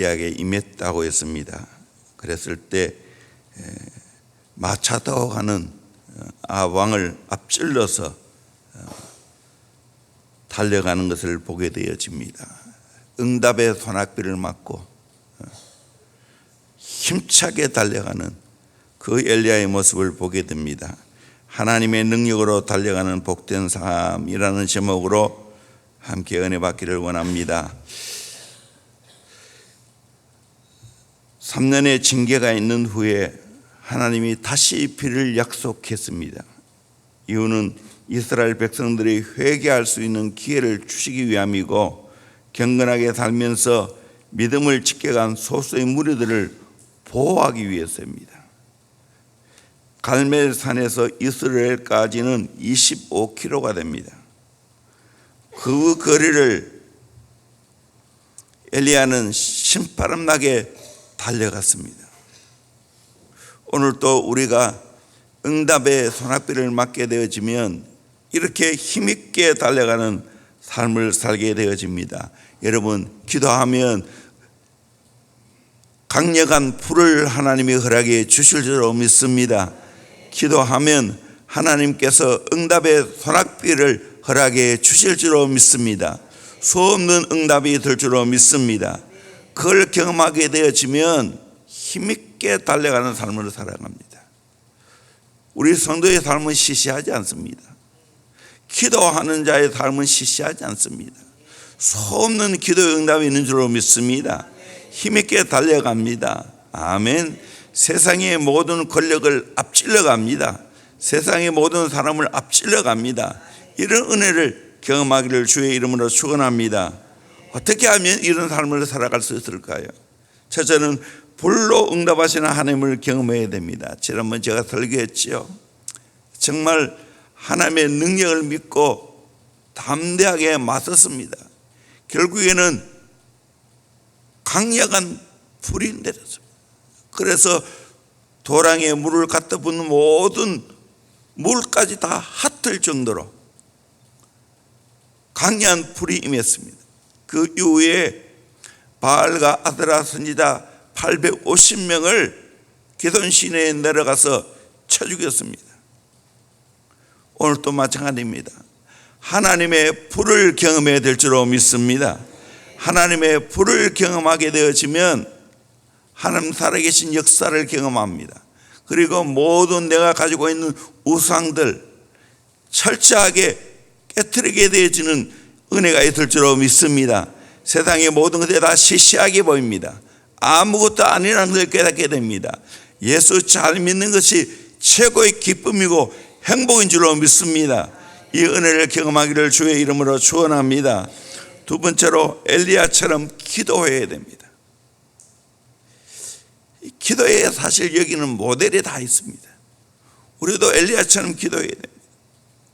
엘리야에게 임했다고 했습니다. 그랬을 때 마차도 가는 왕을 앞질러서 달려가는 것을 보게 되어집니다. 응답의 소낙비를 맞고 힘차게 달려가는 그 엘리야의 모습을 보게 됩니다. 하나님의 능력으로 달려가는 복된 삶이라는 제목으로 함께 은혜 받기를 원합니다. 3년의 징계가 있는 후에 하나님이 다시 비를 약속했습니다. 이유는 이스라엘 백성들이 회개할 수 있는 기회를 주시기 위함이고, 경건하게 살면서 믿음을 지켜간 소수의 무리들을 보호하기 위해서입니다. 갈멜산에서 이스라엘까지는 25km가 됩니다. 그 거리를 엘리야는 신바람나게 달려갔습니다. 오늘 또 우리가 응답의 소낙비를 맞게 되어지면 이렇게 힘있게 달려가는 삶을 살게 되어집니다. 여러분, 기도하면 강력한 불을 하나님이 허락해 주실 줄 믿습니다. 기도하면 하나님께서 응답의 소낙비를 허락해 주실 줄 믿습니다. 수없는 응답이 될 줄 믿습니다. 그걸 경험하게 되어지면 힘있게 달려가는 삶을 살아갑니다. 우리 성도의 삶은 시시하지 않습니다. 기도하는 자의 삶은 시시하지 않습니다. 수없는 기도의 응답이 있는 줄 믿습니다. 힘있게 달려갑니다. 아멘. 세상의 모든 권력을 앞질러 갑니다. 세상의 모든 사람을 앞질러 갑니다. 이런 은혜를 경험하기를 주의 이름으로 축원합니다. 어떻게 하면 이런 삶을 살아갈 수 있을까요? 첫째는 불로 응답하시는 하나님을 경험해야 됩니다. 지난번 제가 설교했죠. 정말 하나님의 능력을 믿고 담대하게 맞섰습니다. 결국에는 강력한 불이 내렸습니다. 그래서 도랑에 물을 갖다 붓는 모든 물까지 다 핫을 정도로 강력한 불이 임했습니다. 그 이후에 바알과 아드라 선지자 850명을 기돈 시내에 내려가서 쳐 죽였습니다. 오늘 또 마찬가지입니다. 하나님의 불을 경험해야 될 줄로 믿습니다. 하나님의 불을 경험하게 되어지면 하나님 살아계신 역사를 경험합니다. 그리고 모든 내가 가지고 있는 우상들 철저하게 깨트리게 되어지는 은혜가 있을 줄로 믿습니다. 세상의 모든 것이 다 시시하게 보입니다. 아무것도 아니라는 것을 깨닫게 됩니다. 예수 잘 믿는 것이 최고의 기쁨이고 행복인 줄로 믿습니다. 이 은혜를 경험하기를 주의 이름으로 축원합니다. 두 번째로 엘리야처럼 기도해야 됩니다. 기도에 사실 여기는 모델이 다 있습니다. 우리도 엘리야처럼 기도해야 됩니다.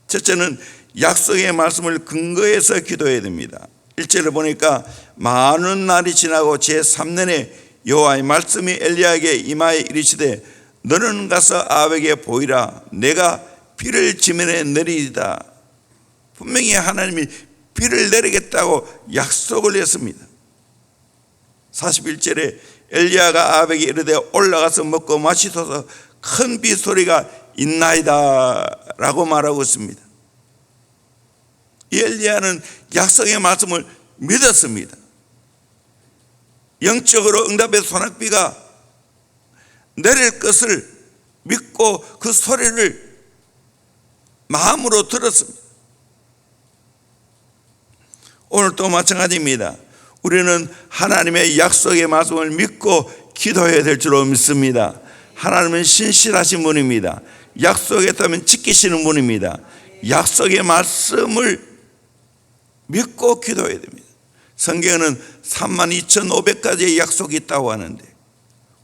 첫째는 약속의 말씀을 근거해서 기도해야 됩니다. 1절을 보니까 많은 날이 지나고 제3년에 여호와의 말씀이 엘리야에게 임하여 이르시되 너는 가서 아합에게 보이라. 내가 비를 지면에 내리리다. 분명히 하나님이 비를 내리겠다고 약속을 했습니다. 41절에 엘리야가 아합에게 이르되 올라가서 먹고 마시소서 큰 비 소리가 있나이다 라고 말하고 있습니다. 이 엘리야는 약속의 말씀을 믿었습니다. 영적으로 응답의 소낙비가 내릴 것을 믿고 그 소리를 마음으로 들었습니다. 오늘 또 마찬가지입니다. 우리는 하나님의 약속의 말씀을 믿고 기도해야 될 줄로 믿습니다. 하나님은 신실하신 분입니다. 약속했다면 지키시는 분입니다. 약속의 말씀을 믿고 기도해야 됩니다. 성경에는 32,500가지의 약속이 있다고 하는데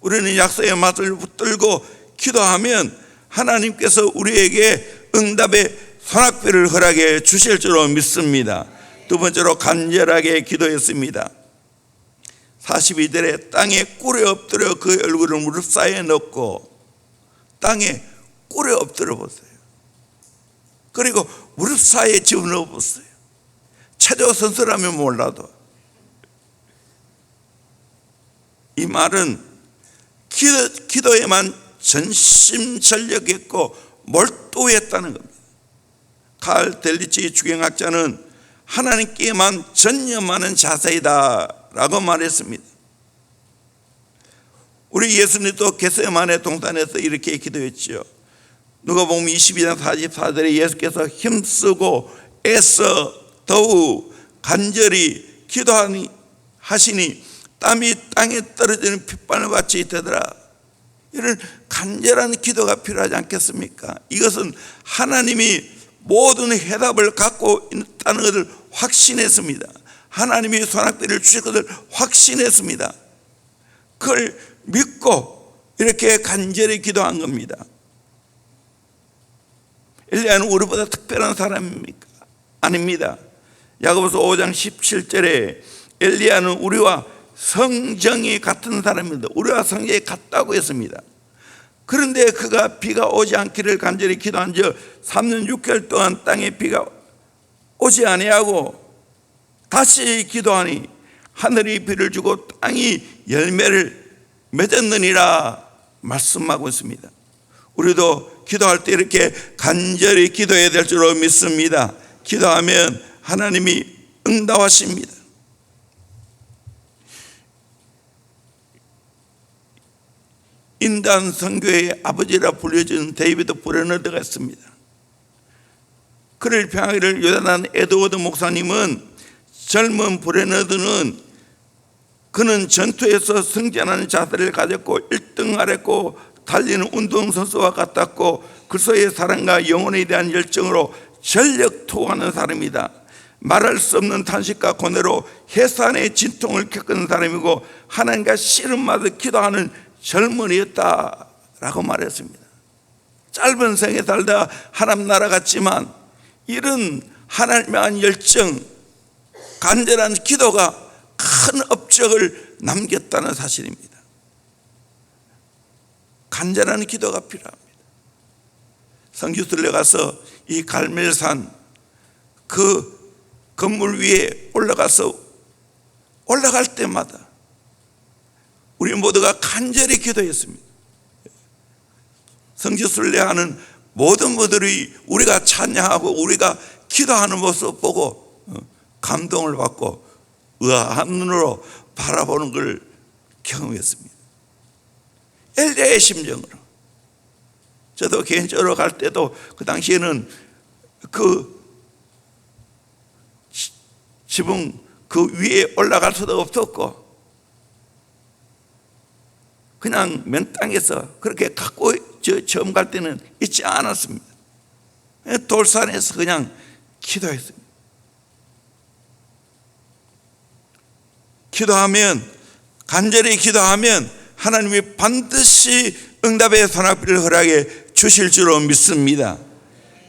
우리는 약속의 말씀을 붙들고 기도하면 하나님께서 우리에게 응답의 소낙비를 허락해 주실 줄로 믿습니다. 두 번째로 간절하게 기도했습니다. 42절에 땅에 꿇어 엎드려 그 얼굴을 무릎 사이에 넣고 땅에 꿇어 엎드려 보세요. 그리고 무릎 사이에 집어넣어 보세요. 체조 선수라면 몰라도 이 말은 기도에만 전심전력했고 몰두했다는 겁니다. 칼 델리치 주경학자는 하나님께만 전념하는 자세이다 라고 말했습니다. 우리 예수님도 겟세마네 동산에서 이렇게 기도했죠. 누가복음 22장 44절에 예수께서 힘쓰고 애써 더욱 간절히 기도하니 하시니 땀이 땅에 떨어지는 핏방울 같이 되더라. 이런 간절한 기도가 필요하지 않겠습니까? 이것은 하나님이 모든 해답을 갖고 있다는 것을 확신했습니다. 하나님이 소낙비를 주실 것을 확신했습니다. 그걸 믿고 이렇게 간절히 기도한 겁니다. 엘리야는 우리보다 특별한 사람입니까? 아닙니다. 야고보서 5장 17절에 엘리야는 우리와 성정이 같은 사람입니다. 우리와 성정이 같다고 했습니다. 그런데 그가 비가 오지 않기를 간절히 기도한 즉 3년 6개월 동안 땅에 비가 오지 아니하고 다시 기도하니 하늘이 비를 주고 땅이 열매를 맺었느니라 말씀하고 있습니다. 우리도 기도할 때 이렇게 간절히 기도해야 될 줄로 믿습니다. 기도하면 하나님이 응답하십니다. 인간 선교의 아버지라 불려진 데이비드 브레너드가 있습니다. 그를 평하기를 요단한 에드워드 목사님은 젊은 브레너드는 그는 전투에서 승전하는 자세를 가졌고 1등하랬고 달리는 운동선수와 같았고 그리스도의 사랑과 영혼에 대한 열정으로 전력 투구하는 사람이다. 말할 수 없는 탄식과 고뇌로 해산의 진통을 겪은 사람이고 하나님과 씨름마다 기도하는 젊은이였다라고 말했습니다. 짧은 생에 살다 하나님 나라 갔지만 이런 하나님에 대한 열정, 간절한 기도가 큰 업적을 남겼다는 사실입니다. 간절한 기도가 필요합니다. 성지순례 가서 이 갈멜산 그 건물 위에 올라갈 때마다 우리 모두가 간절히 기도했습니다. 성지순례하는 모든 분들이 우리가 찬양하고 우리가 기도하는 모습 보고 감동을 받고 의아한 눈으로 바라보는 걸 경험했습니다. 엘리야의 심정으로. 저도 개인적으로 갈 때도 그 당시에는 그 지붕 그 위에 올라갈 수도 없었고 그냥 맨 땅에서 그렇게 갖고 처음 갈 때는 있지 않았습니다. 돌산에서 그냥 기도했습니다. 기도하면 간절히 기도하면 하나님이 반드시 응답의 소낙비를 허락해 주실 줄로 믿습니다.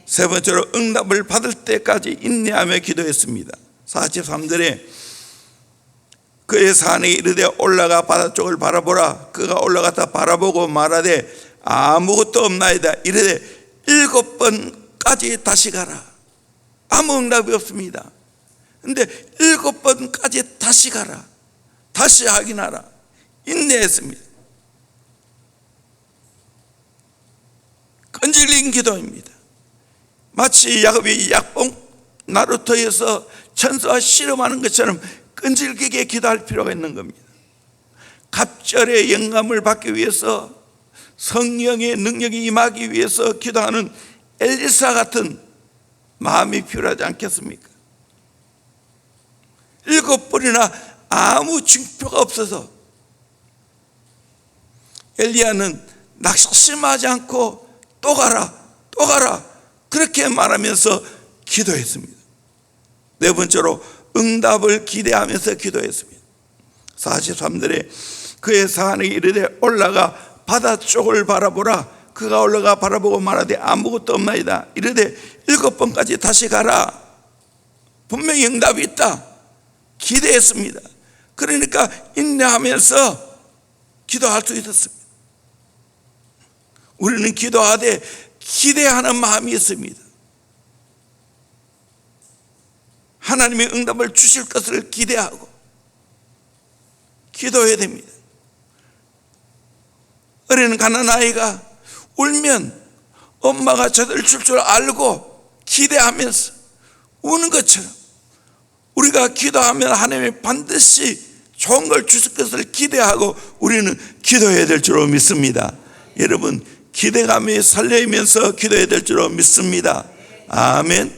세 번째로 응답을 받을 때까지 인내하며 기도했습니다. 43절에 그의 산에 이르되 올라가 바다 쪽을 바라보라. 그가 올라갔다 바라보고 말하되 아무것도 없나이다. 이르되 7번까지 다시 가라. 아무 응답이 없습니다. 그런데 7번까지 다시 가라. 다시 확인하라. 인내했습니다. 끈질긴 기도입니다. 마치 야곱이 약봉 나루토에서 천사와 씨름하는 것처럼 끈질기게 기도할 필요가 있는 겁니다. 갑절의 영감을 받기 위해서 성령의 능력이 임하기 위해서 기도하는 엘리사 같은 마음이 필요하지 않겠습니까? 7번이나 아무 징표가 없어서 엘리야는 낙심하지 않고 또 가라 또 가라 그렇게 말하면서 기도했습니다. 네 번째로 응답을 기대하면서 기도했습니다. 43절에 그의 산에 이르되 올라가 바다 쪽을 바라보라. 그가 올라가 바라보고 말하되 아무것도 없나이다. 이르되 7번까지 다시 가라. 분명히 응답이 있다. 기대했습니다. 그러니까 인내하면서 기도할 수 있었습니다. 우리는 기도하되 기대하는 마음이 있습니다. 하나님이 응답을 주실 것을 기대하고 기도해야 됩니다. 어린 가난아이가 울면 엄마가 저들 줄 알고 기대하면서 우는 것처럼 우리가 기도하면 하나님이 반드시 좋은 걸 주실 것을 기대하고 우리는 기도해야 될 줄로 믿습니다. 여러분, 기대감이 설레면서 기도해야 될 줄로 믿습니다. 아멘.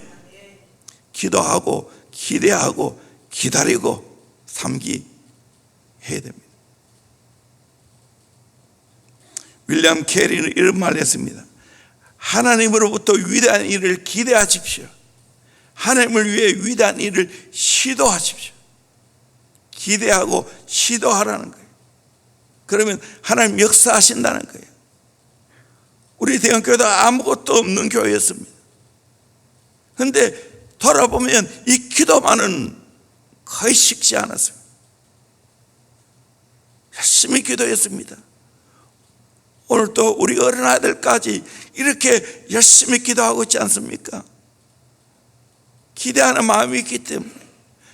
기도하고 기대하고 기다리고 삼기해야 됩니다. 윌리엄 캐리는 이런 말을 했습니다. 하나님으로부터 위대한 일을 기대하십시오. 하나님을 위해 위대한 일을 시도하십시오. 기대하고 시도하라는 거예요. 그러면 하나님 역사하신다는 거예요. 우리 대형교회도 아무것도 없는 교회였습니다. 그런데 돌아보면 이 기도만은 거의 식지 않았어요. 열심히 기도했습니다. 오늘 또 우리 어린아이들까지 이렇게 열심히 기도하고 있지 않습니까? 기대하는 마음이 있기 때문에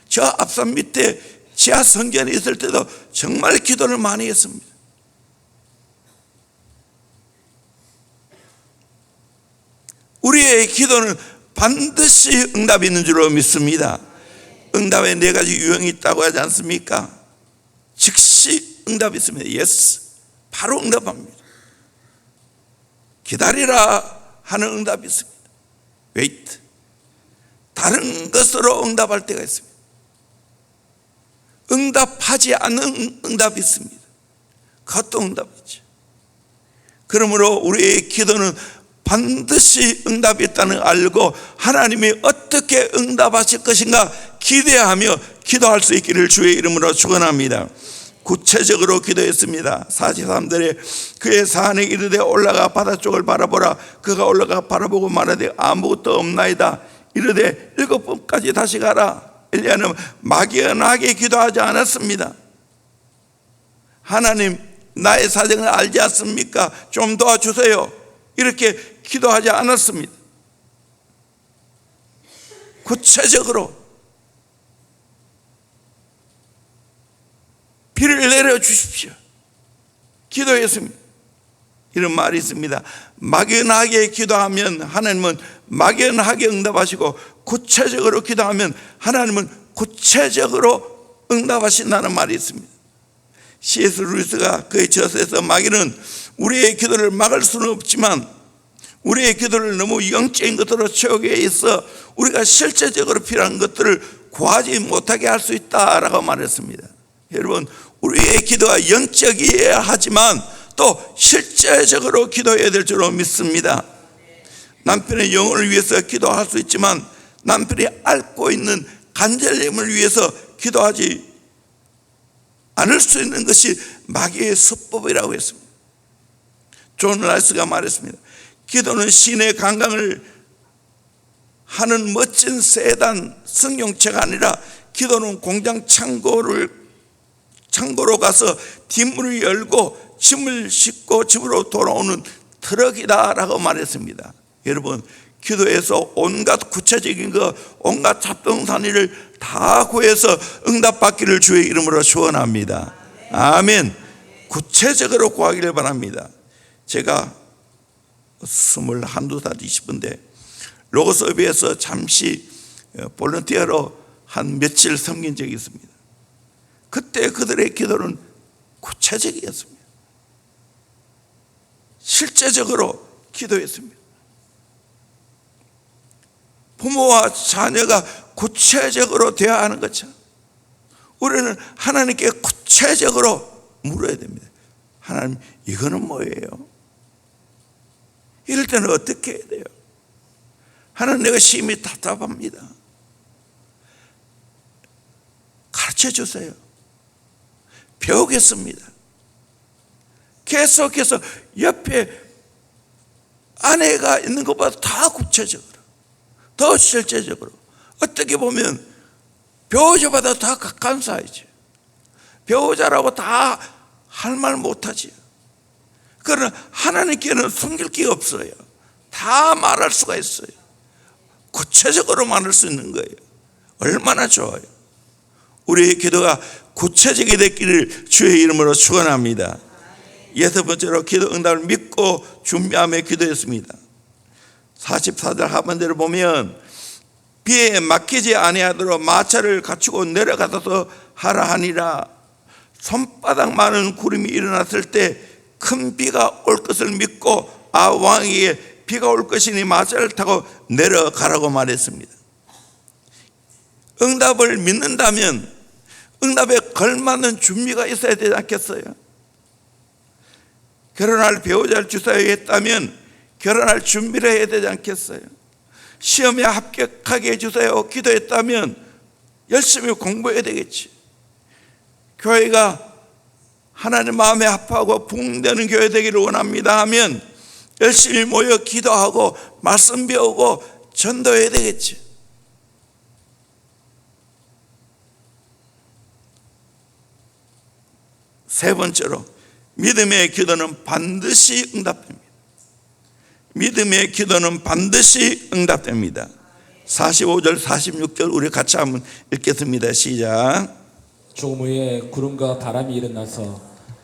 저 앞산 밑에 지하 성전에 있을 때도 정말 기도를 많이 했습니다. 우리의 기도는 반드시 응답이 있는 줄로 믿습니다. 응답에 4가지 유형이 있다고 하지 않습니까? 즉시 응답이 있습니다. Yes, 바로 응답합니다. 기다리라 하는 응답이 있습니다. Wait, 다른 것으로 응답할 때가 있습니다. 응답하지 않는 응답이 있습니다. 그것도 응답이죠. 그러므로 우리의 기도는 반드시 응답이 있다는 걸 알고 하나님이 어떻게 응답하실 것인가 기대하며 기도할 수 있기를 주의 이름으로 축원합니다. 구체적으로 기도했습니다. 43절에 그의 산에 이르되 올라가 바다 쪽을 바라보라. 그가 올라가 바라보고 말하되 아무것도 없나이다. 이르되 7번까지 다시 가라. 엘리야는 막연하게 기도하지 않았습니다. 하나님, 나의 사정을 알지 않습니까? 좀 도와주세요. 이렇게 기도하지 않았습니다. 구체적으로 비를 내려주십시오. 기도했습니다. 이런 말이 있습니다. 막연하게 기도하면 하나님은 막연하게 응답하시고 구체적으로 기도하면 하나님은 구체적으로 응답하신다는 말이 있습니다. C.S. 루이스가 그의 저서에서 마귀는 우리의 기도를 막을 수는 없지만 우리의 기도를 너무 영적인 것으로 채우기에 있어 우리가 실제적으로 필요한 것들을 구하지 못하게 할 수 있다라고 말했습니다. 여러분, 우리의 기도가 영적이어야 하지만 또 실제적으로 기도해야 될 줄로 믿습니다. 남편의 영혼을 위해서 기도할 수 있지만 남편이 앓고 있는 간절함을 위해서 기도하지 않을 수 있는 것이 마귀의 수법이라고 했습니다. 존 라이스가 말했습니다. 기도는 신의 관광을 하는 멋진 세단 승용차가 아니라 기도는 공장 창고로 가서 뒷문을 열고 짐을 싣고 집으로 돌아오는 트럭이다라고 말했습니다. 여러분, 기도에서 온갖 구체적인 것, 온갖 잡동사니를 다 구해서 응답받기를 주의 이름으로 축원합니다. 아멘. 구체적으로 구하기를 바랍니다. 제가 21살 20인데 로고스업에서 잠시 볼런티어로 한 며칠 섬긴 적이 있습니다. 그때 그들의 기도는 구체적이었습니다. 실제적으로 기도했습니다. 부모와 자녀가 구체적으로 대화하는 것처럼 우리는 하나님께 구체적으로 물어야 됩니다. 하나님, 이거는 뭐예요? 이럴 때는 어떻게 해야 돼요? 하나님, 내가 심히 답답합니다. 가르쳐 주세요. 배우겠습니다. 계속해서 옆에 아내가 있는 것보다 더 구체적으로, 더 실제적으로, 어떻게 보면 배우자보다 더 가까운 사이죠. 배우자라고 다 할 말 못하지요. 그러나 하나님께는 숨길 게 없어요. 다 말할 수가 있어요. 구체적으로 말할 수 있는 거예요. 얼마나 좋아요. 우리의 기도가 구체적이 됐기를 주의 이름으로 축원합니다. 여섯 번째로 기도 응답을 믿고 준비하며 기도했습니다. 44절 하반절을 보면 비에 막히지 아니하도록 마차를 갖추고 내려가서 하라 하니라. 손바닥 많은 구름이 일어났을 때 큰 비가 올 것을 믿고 왕에게 비가 올 것이니 마차를 타고 내려가라고 말했습니다. 응답을 믿는다면 응답에 걸맞는 준비가 있어야 되지 않겠어요? 결혼할 배우자를 주사야 했다면 결혼할 준비를 해야 되지 않겠어요? 시험에 합격하게 해주세요 기도했다면 열심히 공부해야 되겠지. 교회가 하나님 마음에 합하고 부흥되는 교회 되기를 원합니다 하면 열심히 모여 기도하고 말씀 배우고 전도해야 되겠지. 세 번째로 믿음의 기도는 반드시 응답됩니다. 믿음의 기도는 반드시 응답됩니다. 45절 46절 우리 같이 한번 읽겠습니다. 시작. 조금 후에 구름과 바람이 일어나서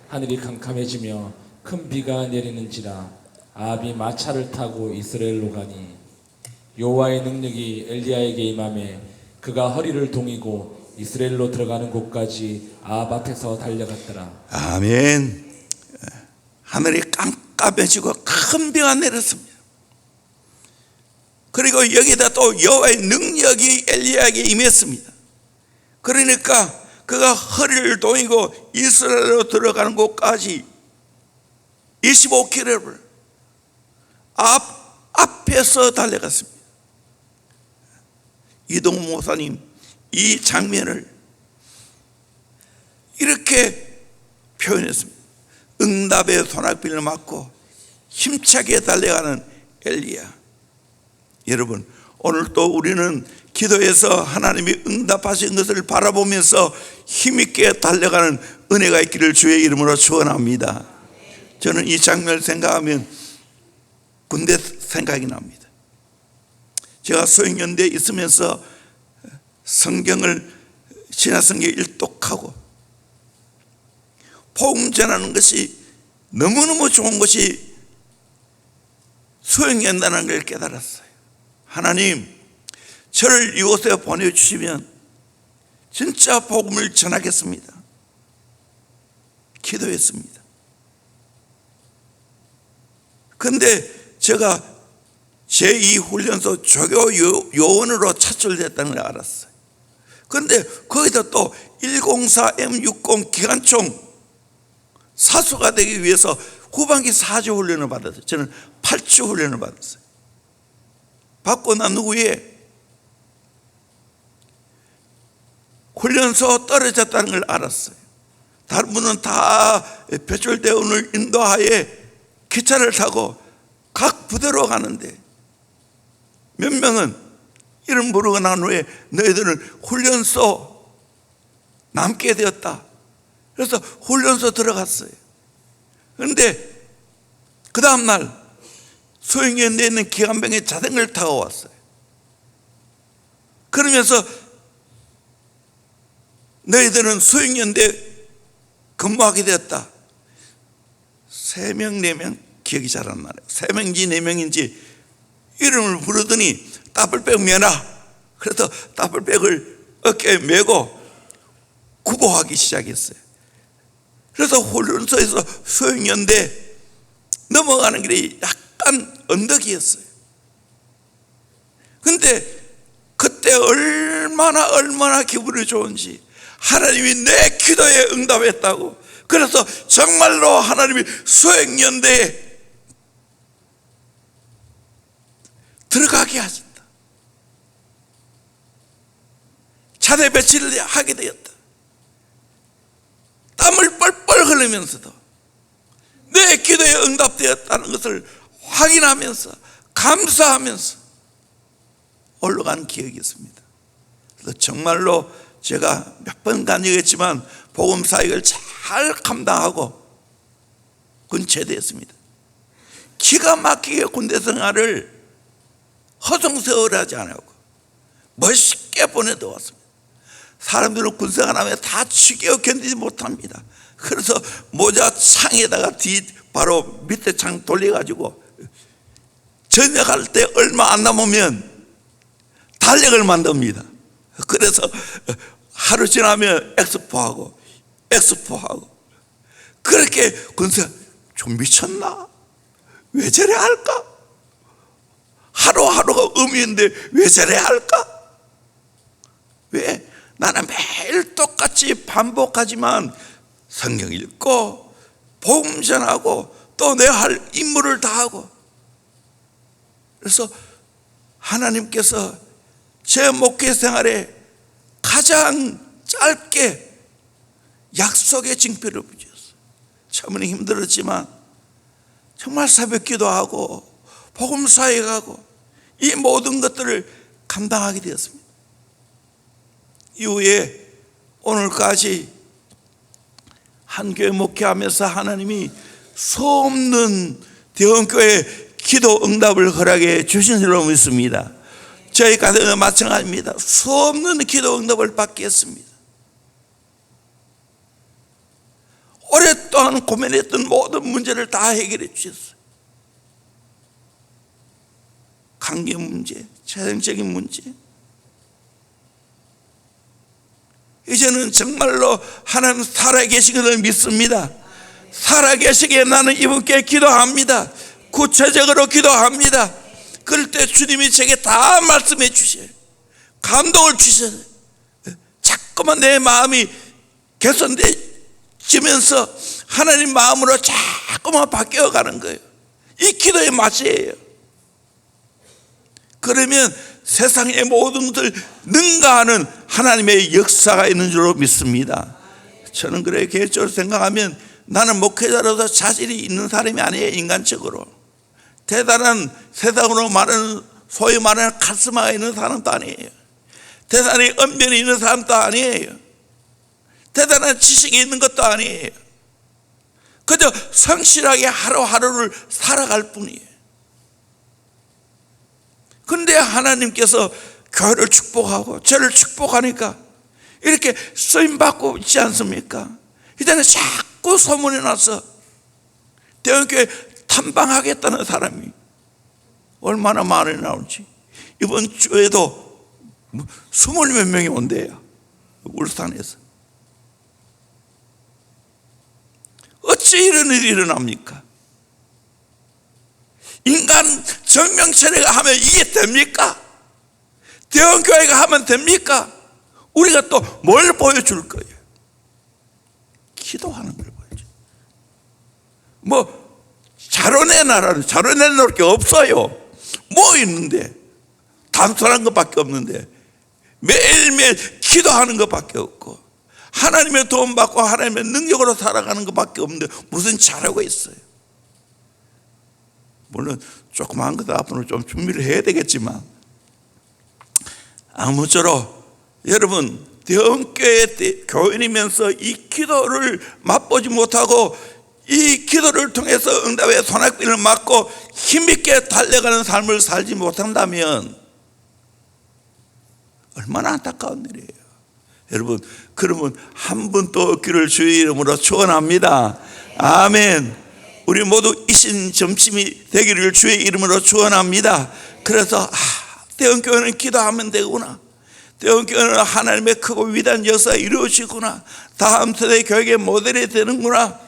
하늘이 캄캄해지며 큰 비가 내리는지라. 아합이 마차를 타고 이스라엘로 가니 여호와의 능력이 엘리야에게 임하매 그가 허리를 동이고 이스라엘로 들어가는 곳까지 아합 앞에서 달려갔더라. 아멘. 하늘이 깜깜해지고 큰 비가 내렸습니다. 그리고 여기다 또 여호와의 능력이 엘리야에게 임했습니다. 그러니까 그가 허리를 동이고 이스라엘로 들어가는 곳까지 25km를 앞에서 달려갔습니다. 이동훈 목사님 이 장면을 이렇게 표현했습니다. 응답의 소낙비를 맞고 힘차게 달려가는 엘리야. 여러분, 오늘 또 우리는 기도해서 하나님이 응답하신 것을 바라보면서 힘있게 달려가는 은혜가 있기를 주의 이름으로 축원합니다. 저는 이 장면을 생각하면 군대 생각이 납니다. 제가 소행연대에 있으면서 성경을 신약성경 일독하고 복음 전하는 것이 너무너무 좋은 것이 소행연대라는 걸 깨달았어요. 하나님, 저를 이곳에 보내주시면 진짜 복음을 전하겠습니다. 기도했습니다. 그런데 제가 제2훈련소 조교 요원으로 차출됐다는 걸 알았어요. 그런데 거기다 또 104M60 기관총 사수가 되기 위해서 후반기 4주 훈련을 받았어요. 저는 8주 훈련을 받았어요. 받고 난 후에 훈련소 떨어졌다는 걸 알았어요. 다른 분은 다 배출대원을 인도하에 기차를 타고 각 부대로 가는데 몇 명은 이름 부르고 난 후에 너희들은 훈련소 남게 되었다. 그래서 훈련소 들어갔어요. 그런데 그 다음날 소행연대에 있는 기관병에 자전거를 타고 왔어요. 그러면서 너희들은 소행연대 근무하게 되었다. 3명 4명 기억이 잘 안 나요. 3명인지 4명인지 이름을 부르더니 따블백 메라. 그래서 따블백을 어깨에 메고 구보하기 시작했어요. 그래서 훈련소에서 소행연대 넘어가는 길이 약간 언덕이었어요. 근데 그때 얼마나 기분이 좋은지 하나님이 내 기도에 응답했다고. 그래서 정말로 하나님이 소행연대에 들어가게 하셨다. 차대 배치를 하게 되었다. 땀을 뻘뻘 흘리면서도 내 기도에 응답되었다는 것을 확인하면서 감사하면서 올라간 기억이 있습니다. 그래서 정말로 제가 몇 번 간증했지만 복음 사역을 잘 감당하고 군 제대했습니다. 기가 막히게 군대 생활을 허송세월하지 않고 멋있게 보내도 왔습니다. 사람들은 군 생활하면 다 지겨워 견디지 못합니다. 그래서 모자 창에다가 바로 밑에 창 돌려가지고 저녁할 때 얼마 안 남으면 달력을 만듭니다. 그래서 하루 지나면 엑스포하고 그렇게 근데 좀 미쳤나? 왜 저래 할까? 하루하루가 의미인데 왜 저래 할까? 왜? 나는 매일 똑같이 반복하지만 성경 읽고 복음 전하고 또 내 할 임무를 다하고, 그래서 하나님께서 제 목회 생활에 가장 짧게 약속의 징표를 붙였어요. 처음에는 힘들었지만 정말 새벽 기도하고 복음 사역하고 이 모든 것들을 감당하게 되었습니다. 이후에 오늘까지 한 교회 목회하면서 하나님이 수없는 대원교회 기도 응답을 허락해 주신 줄로 믿습니다. 저희 가정은 마찬가지입니다. 수없는 기도 응답을 받게 했습니다. 오랫동안 고민했던 모든 문제를 다 해결해 주셨어요. 관계 문제, 재정적인 문제. 이제는 정말로 하나님 살아계신 것을 믿습니다. 살아계시기에 나는 이분께 기도합니다. 구체적으로 기도합니다. 그럴 때 주님이 제게 다 말씀해 주셔요. 감동을 주셔요. 자꾸만 내 마음이 개선되면서 하나님 마음으로 자꾸만 바뀌어가는 거예요. 이 기도의 맛이에요. 그러면 세상의 모든 것을 능가하는 하나님의 역사가 있는 줄로 믿습니다. 저는 그래 개인적으로 생각하면 나는 목회자로서 자질이 있는 사람이 아니에요. 인간적으로 대단한, 세상으로 말하는 소위 말하는 카리스마가 있는 사람도 아니에요. 대단히 언변이 있는 사람도 아니에요. 대단한 지식이 있는 것도 아니에요. 그저 성실하게 하루하루를 살아갈 뿐이에요. 그런데 하나님께서 교회를 축복하고 저를 축복하니까 이렇게 쓰임받고 있지 않습니까? 이제는 자꾸 소문이 나서 대형교회 탐방하겠다는 사람이 얼마나 많이 나올지. 이번 주에도 20몇 명이 온대요. 울산에서. 어찌 이런 일이 일어납니까? 인간 정명철회가 하면 이게 됩니까? 대원교회가 하면 됩니까? 우리가 또 뭘 보여줄 거예요? 기도하는 걸 보여줘. 뭐 자료내 나라는 자료내 놓을 게 없어요. 뭐 있는데? 단순한 것밖에 없는데 매일매일 기도하는 것밖에 없고 하나님의 도움 받고 하나님의 능력으로 살아가는 것밖에 없는데 무슨 자료가 있어요? 물론 조그마한 것도 앞으로 좀 준비를 해야 되겠지만 아무쪼록 여러분 대형교회 교인이면서 이 기도를 맛보지 못하고 이 기도를 통해서 응답의 소낙비를 맞고 힘있게 달려가는 삶을 살지 못한다면 얼마나 안타까운 일이에요. 여러분 그러면 한 분 또 얻기를 주의 이름으로 축원합니다. 아멘. 우리 모두 이신 점심이 되기를 주의 이름으로 축원합니다. 그래서 대형교회는 기도하면 되구나. 대형교회는 하나님의 크고 위대한 역사가 이루어지구나. 다음 세대 교회의 모델이 되는구나.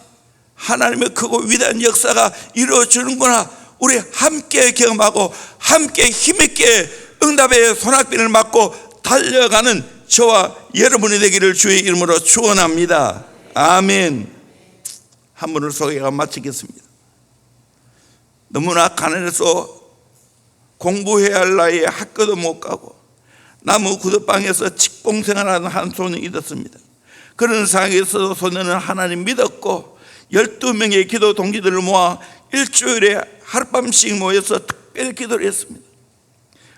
하나님의 크고 위대한 역사가 이루어지는구나. 우리 함께 경험하고 함께 힘있게 응답의 소낙비를 맞고 달려가는 저와 여러분이 되기를 주의 이름으로 축원합니다. 아멘. 한 분을 소개하고 마치겠습니다. 너무나 가난해서 공부해야 할 나이에 학교도 못 가고 나무 구두방에서 직봉생활하는 한 소년이 있었습니다. 그런 상황에서 소년은 하나님 믿었고 12명의 기도 동기들을 모아 일주일에 하룻밤씩 모여서 특별히 기도를 했습니다.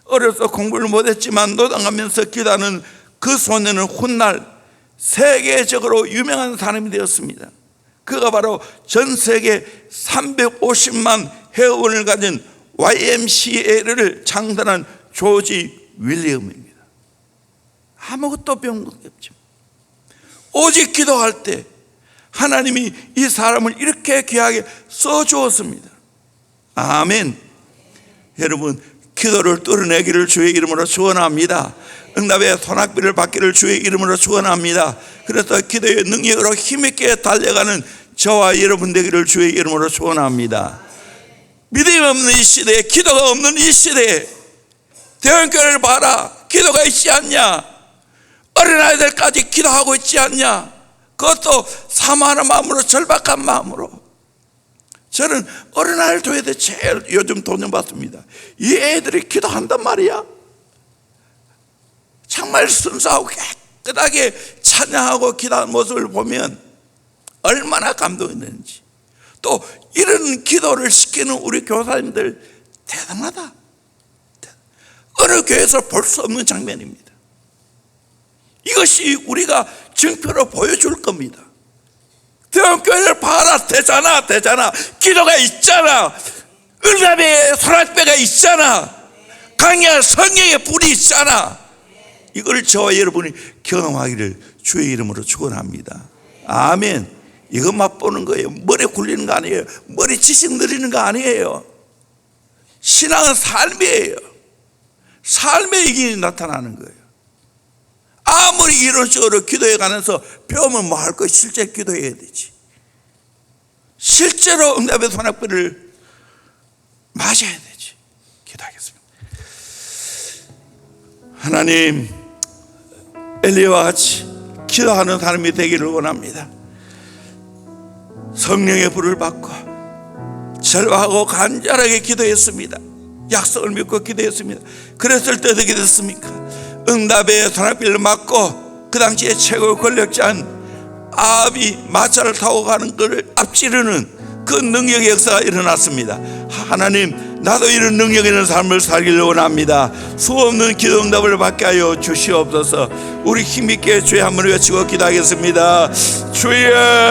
어려서 공부를 못했지만 노동하면서 기도하는 그 소년은 훗날 세계적으로 유명한 사람이 되었습니다. 그가 바로 전 세계 350만 회원을 가진 YMCA를 창단한 조지 윌리엄입니다. 아무것도 배운 것 없죠. 오직 기도할 때 하나님이 이 사람을 이렇게 귀하게 써주었습니다. 아멘. 여러분, 기도를 뚫어내기를 주의 이름으로 축원합니다. 응답의 소낙비를 받기를 주의 이름으로 축원합니다. 그래서 기도의 능력으로 힘있게 달려가는 저와 여러분 되기를 주의 이름으로 축원합니다. 믿음 없는 이 시대에, 기도가 없는 이 시대에 대형교회를 봐라. 기도가 있지 않냐? 어린아이들까지 기도하고 있지 않냐? 그것도 사모하는 마음으로, 절박한 마음으로. 저는 어린아이들 교회에 제일 요즘 도전받습니다. 이 애들이 기도한단 말이야. 정말 순수하고 깨끗하게 찬양하고 기도하는 모습을 보면 얼마나 감동이 되는지. 또 이런 기도를 시키는 우리 교사님들 대단하다. 어느 교회에서 볼 수 없는 장면입니다. 이것이 우리가 증표로 보여줄 겁니다. 대형교회를 봐라. 되잖아. 기도가 있잖아. 응답의 소낙배가 있잖아. 강력한 성령의 불이 있잖아. 이걸 저와 여러분이 경험하기를 주의 이름으로 축원합니다. 아멘. 이거 맛보는 거예요. 머리 굴리는 거 아니에요. 머리 지식 늘리는 거 아니에요. 신앙은 삶이에요. 삶의 이익이 나타나는 거예요. 아무리 이론식으로 기도해 가면서 배우면 뭐 할 거예요. 실제 기도해야 되지. 실제로 응답의 소낙비를 맞아야 되지. 기도하겠습니다. 하나님, 엘리야와 같이 기도하는 사람이 되기를 원합니다. 성령의 불을 받고 절박하고 간절하게 기도했습니다. 약속을 믿고 기도했습니다. 그랬을 때 어떻게 됐습니까? 응답의 소낙비를 맞고 그 당시에 최고 권력자인 아합이 마차를 타고 가는 것을 앞지르는 그 능력의 역사가 일어났습니다. 하나님, 나도 이런 능력 있는 삶을 살기를 원합니다. 수없는 기도 응답을 받게 하여 주시옵소서. 우리 힘있게 주의 한번 외치고 기도하겠습니다. 주여.